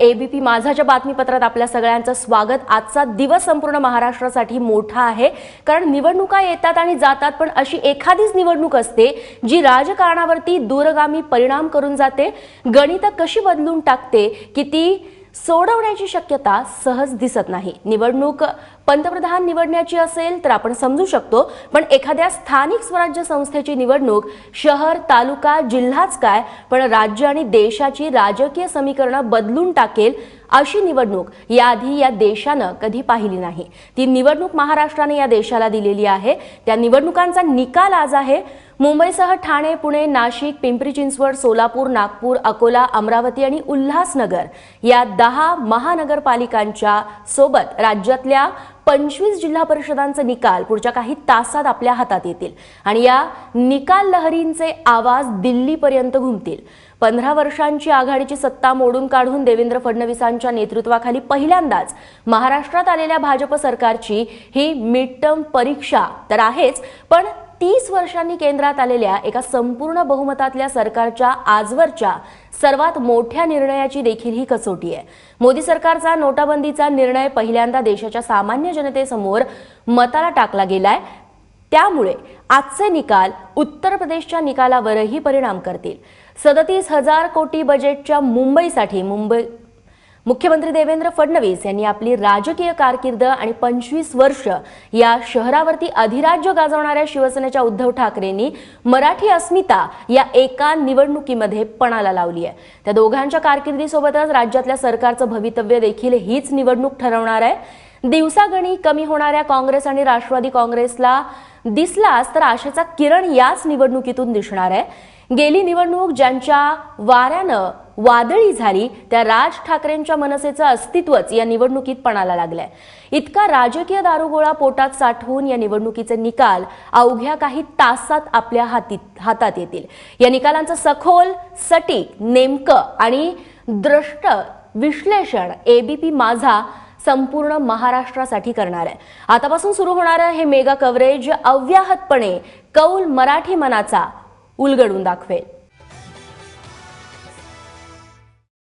ABP माझाच्या बातमीपत्रात आपल्या सगळ्यांचं स्वागत। आजचा दिवस संपूर्ण महाराष्ट्रासाठी मोठा आहे, कारण निवडणुका येतात आणि जातात, पण अशी एखादीच निवडणूक असते जी राजकारणावरती दूरगामी परिणाम करून जाते, गणितं कशी बदलून टाकते की ती सोडवण्याची शक्यता सहज दिसत नाही। निवडणूक पंतप्रधान निवडण्याची असेल तर आपण समजू शकतो, पण एखाद्या स्थानिक स्वराज्य संस्थेची निवडणूक शहर, तालुका, जिल्हाच काय पण राज्य आणि देशाची राजकीय समीकरणं बदलून टाकेल अशी निवडणूक याआधी या देशानं कधी पाहिली नाही। ती निवडणूक महाराष्ट्राने या देशाला दिलेली आहे। त्या निवडणुकांचा निकाल आज आहे। मुंबईसह ठाणे, पुणे, नाशिक, पिंपरी चिंचवड, सोलापूर, नागपूर, अकोला, अमरावती आणि उल्हासनगर या 10 महानगरपालिकांच्या सोबत राज्यातल्या 25 जिल्हा परिषदांचे निकाल पुढच्या काही तासात आपल्या हातात येतील आणि या निकाल लहरींचे आवाज दिल्लीपर्यंत घुमतील। 15 वर्षांची आघाडीची सत्ता मोडून काढून देवेंद्र फडणवीसांच्या नेतृत्वाखाली पहिल्यांदाच महाराष्ट्रात आलेल्या भाजप सरकारची ही मिड टर्म परीक्षा तर आहेच, पण 30 वर्षांनी केंद्रात आलेल्या एका संपूर्ण बहुमतातल्या सरकारच्या आजवरच्या सर्वात मोठ्या निर्णयाची देखील ही कसोटी आहे। मोदी सरकारचा नोटाबंदीचा निर्णय पहिल्यांदा देशाच्या सामान्य जनतेसमोर मताला टाकला गेलाय, त्यामुळे आजचे निकाल उत्तर प्रदेशच्या निकालावरही परिणाम करतील। 37,000 कोटी बजेटच्या मुंबईसाठी मुख्यमंत्री देवेंद्र फडणवीस यांनी आपली राजकीय कारकीर्द आणि 25 वर्ष या शहरावरती अधिराज्य गाजवणाऱ्या शिवसेनेच्या उद्धव ठाकरेंनी मराठी अस्मिता या एका निवडणुकीमध्ये पणाला लावली आहे। त्या दोघांच्या कारकिर्दीसोबतच राज्यातल्या सरकारचं भवितव्य देखील हीच निवडणूक ठरवणार आहे। दिवसागणी कमी होणाऱ्या काँग्रेस आणि राष्ट्रवादी काँग्रेसला दिसलाच तर आशेचा किरण याच निवडणुकीतून दिसणार आहे। गेली निवडणूक ज्यांच्या वाऱ्यानं वादळी झाली त्या राज ठाकरेंच्या मनसेचं अस्तित्वच या निवडणुकीत पणाला लागलंय। इतका राजकीय दारुगोळा पोटात साठवून या निवडणुकीचे निकाल अवघ्या काही तासात आपल्या हातात येतील। या निकालांचं सखोल, सटीक, नेमकं आणि द्रष्ट विश्लेषण एबीपी माझा संपूर्ण महाराष्ट्रासाठी करणार आहे। आतापासून सुरू होणारं हे मेगा कव्हरेज अव्याहतपणे कौल मराठी मनाचा उलगडून दाखवेल।